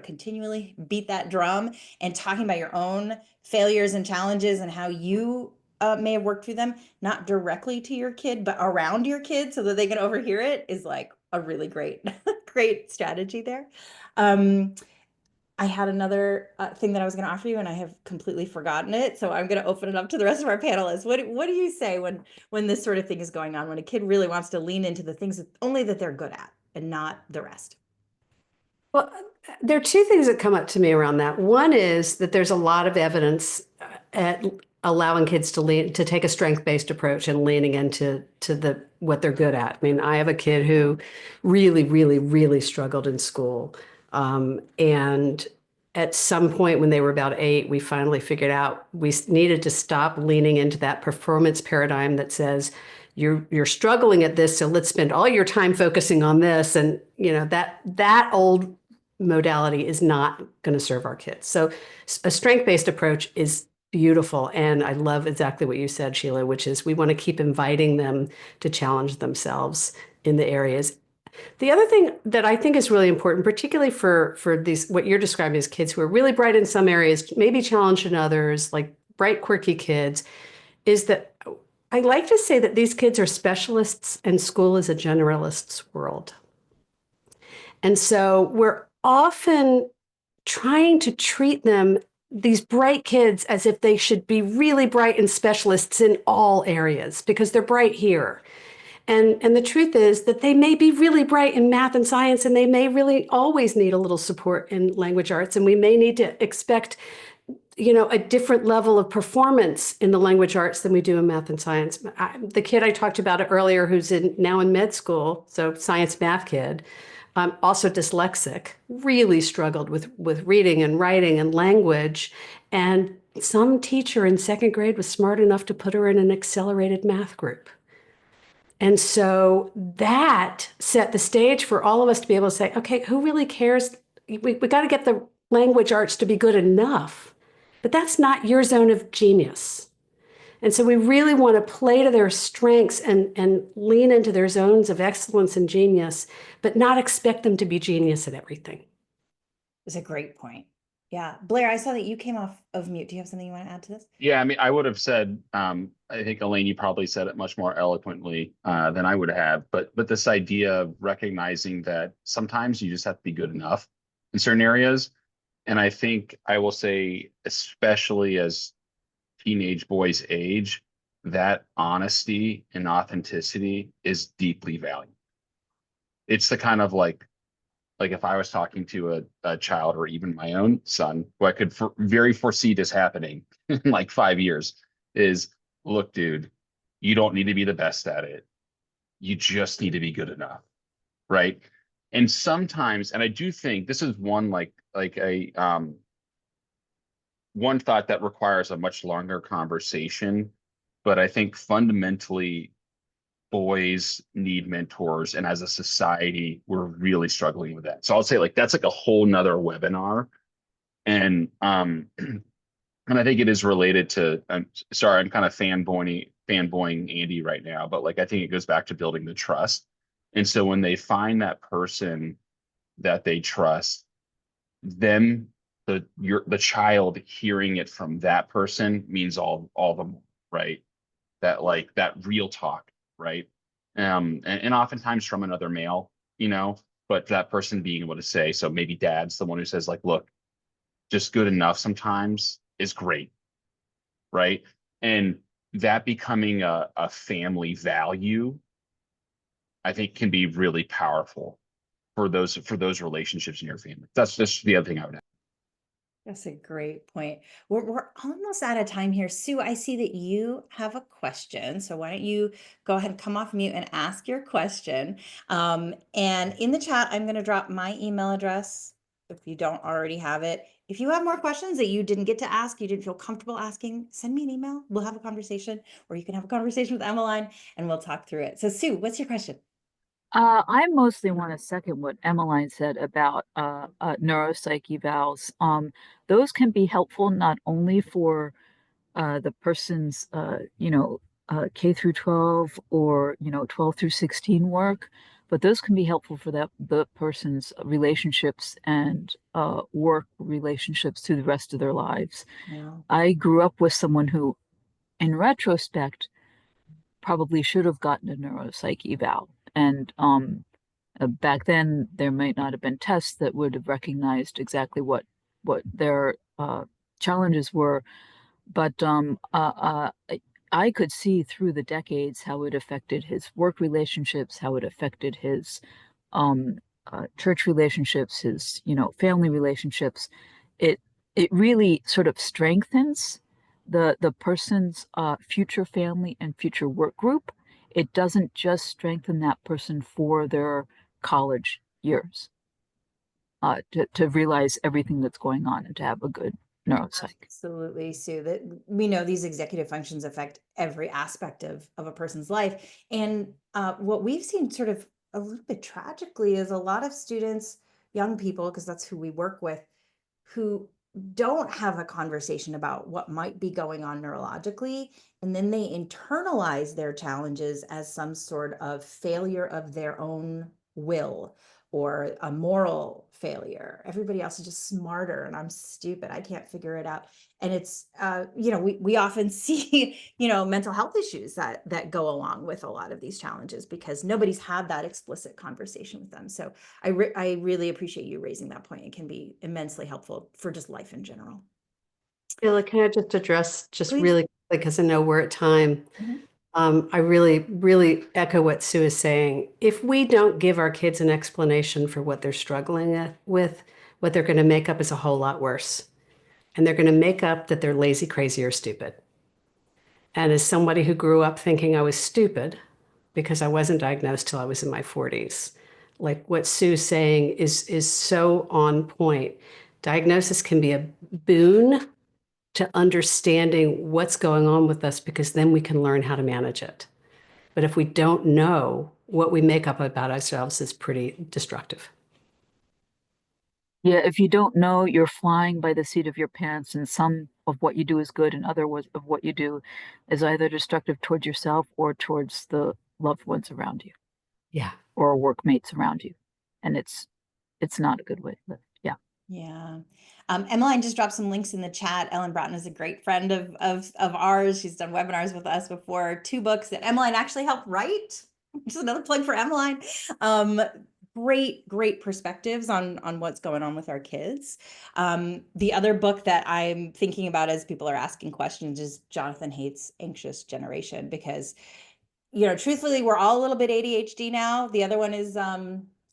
continually beat that drum, and talking about your own failures and challenges and how you may have worked through them, not directly to your kid, but around your kid so that they can overhear it, is like a really great great strategy there. I had another thing that I was going to offer you, and I have completely forgotten it. So I'm going to open it up to the rest of our panelists. What do you say when this sort of thing is going on, when a kid really wants to lean into the things only that they're good at and not the rest? Well, there are two things that come up to me around that. One is that there's a lot of evidence at allowing kids to take a strength-based approach and leaning into what they're good at. I mean, I have a kid who really, really, really struggled in school. And at some point when they were about 8, we finally figured out we needed to stop leaning into that performance paradigm that says, you're struggling at this, so let's spend all your time focusing on this. And that old modality is not going to serve our kids. So a strength-based approach is beautiful. And I love exactly what you said, Sheila, which is we want to keep inviting them to challenge themselves in the areas. The other thing that I think is really important, particularly for these, what you're describing as kids who are really bright in some areas, maybe challenged in others, like bright, quirky kids, is that I like to say that these kids are specialists and school is a generalist's world. And so we're often trying to treat them, these bright kids, as if they should be really bright and specialists in all areas because they're bright here. And the truth is that they may be really bright in math and science, and they may really always need a little support in language arts. And we may need to expect, a different level of performance in the language arts than we do in math and science. The kid I talked about earlier, who's now in med school, so science math kid, also dyslexic, really struggled with reading and writing and language. And some teacher in 2nd grade was smart enough to put her in an accelerated math group. And so that set the stage for all of us to be able to say, okay, who really cares? We got to get the language arts to be good enough, but that's not your zone of genius. And so we really want to play to their strengths and lean into their zones of excellence and genius, but not expect them to be genius at everything. It's a great point. Yeah. Blair, I saw that you came off of mute. Do you have something you want to add to this? Yeah, I mean, I would have said, I think Elaine, you probably said it much more eloquently than I would have, but this idea of recognizing that sometimes you just have to be good enough in certain areas. And I think I will say, especially as teenage boys age, that honesty and authenticity is deeply valued. It's the kind of like if I was talking to a child or even my own son, who I could very foresee this happening in like 5 years, is, look, dude, you don't need to be the best at it. You just need to be good enough, right? And sometimes, and I do think this is one one thought that requires a much longer conversation, but I think fundamentally boys need mentors, and as a society we're really struggling with that. So I'll say that's like a whole nother webinar. And and I think it is related to, I'm sorry, I'm kind of fanboying Andy right now, but I think it goes back to building the trust. And so when they find that person that they trust, then the child hearing it from that person means all the more, right? That real talk, right? And oftentimes from another male, but that person being able to say, so maybe dad's the one who says look, just good enough sometimes is great, right? And that becoming a family value, I think, can be really powerful for those relationships in your family. That's just the other thing I would add. That's a great point. We're almost out of time here. Sue, I see that you have a question. So why don't you go ahead and come off mute and ask your question. And in the chat, I'm going to drop my email address if you don't already have it. If you have more questions that you didn't get to ask, you didn't feel comfortable asking, send me an email. We'll have a conversation, or you can have a conversation with Emmeline and we'll talk through it. So Sue, what's your question? I mostly want to second what Emmeline said about neuropsych evals. Those can be helpful not only for the person's K through 12 or 12 through 16 work, but those can be helpful for the person's relationships and work relationships through the rest of their lives. Yeah. I grew up with someone who, in retrospect, probably should have gotten a neuropsych eval. And Back then, there might not have been tests that would have recognized exactly what their challenges were, but I could see through the decades how it affected his work relationships, how it affected his um, church relationships, his family relationships. It it really sort of strengthens the person's future family and future work group. It doesn't just strengthen that person for their college years. To realize everything that's going on and to have a good neuropsych. Absolutely, Sue. That we know these executive functions affect every aspect of a person's life. And what we've seen sort of a little bit tragically is a lot of students, young people, because that's who we work with, who don't have a conversation about what might be going on neurologically, and then they internalize their challenges as some sort of failure of their own will or a moral failure. Everybody else is just smarter and I'm stupid. I can't figure it out. And it's, we often see, mental health issues that go along with a lot of these challenges because nobody's had that explicit conversation with them. So I really appreciate you raising that point. It can be immensely helpful for just life in general. Sheila, can I just address just Please. really quickly, because I know we're at time. Mhm. I really, really echo what Sue is saying. If we don't give our kids an explanation for what they're struggling with, what they're going to make up is a whole lot worse. And they're going to make up that they're lazy, crazy, or stupid. And as somebody who grew up thinking I was stupid because I wasn't diagnosed till I was in my 40s, like what Sue's saying is so on point. Diagnosis can be a boon to understanding what's going on with us because then we can learn how to manage it. But if we don't know, what we make up about ourselves is pretty destructive. Yeah, if you don't know, you're flying by the seat of your pants, and some of what you do is good, and other of what you do is either destructive towards yourself or towards the loved ones around you Yeah. or workmates around you. And it's not a good way to live. Yeah. Yeah. Emmeline just dropped some links in the chat. Ellen Broughton is a great friend of ours. She's done webinars with us before. 2 books that Emmeline actually helped write. Just another plug for Emmeline. Great perspectives on what's going on with our kids. The other book that I'm thinking about as people are asking questions is Jonathan Haidt's Anxious Generation, because truthfully, we're all a little bit ADHD now. The other one is,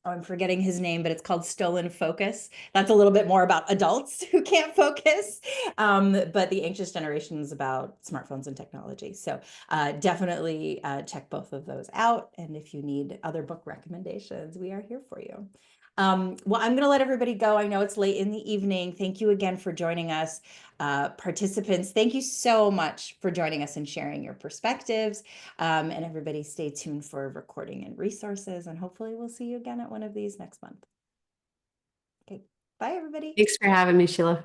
I'm forgetting his name, but it's called Stolen Focus. That's a little bit more about adults who can't focus. But the Anxious Generation is about smartphones and technology. So definitely check both of those out. And if you need other book recommendations, we are here for you. Well, I'm going to let everybody go. I know it's late in the evening. Thank you again for joining us. Participants, thank you so much for joining us and sharing your perspectives. And everybody stay tuned for recording and resources. And hopefully we'll see you again at one of these next month. Okay. Bye, everybody. Thanks for having me, Sheila.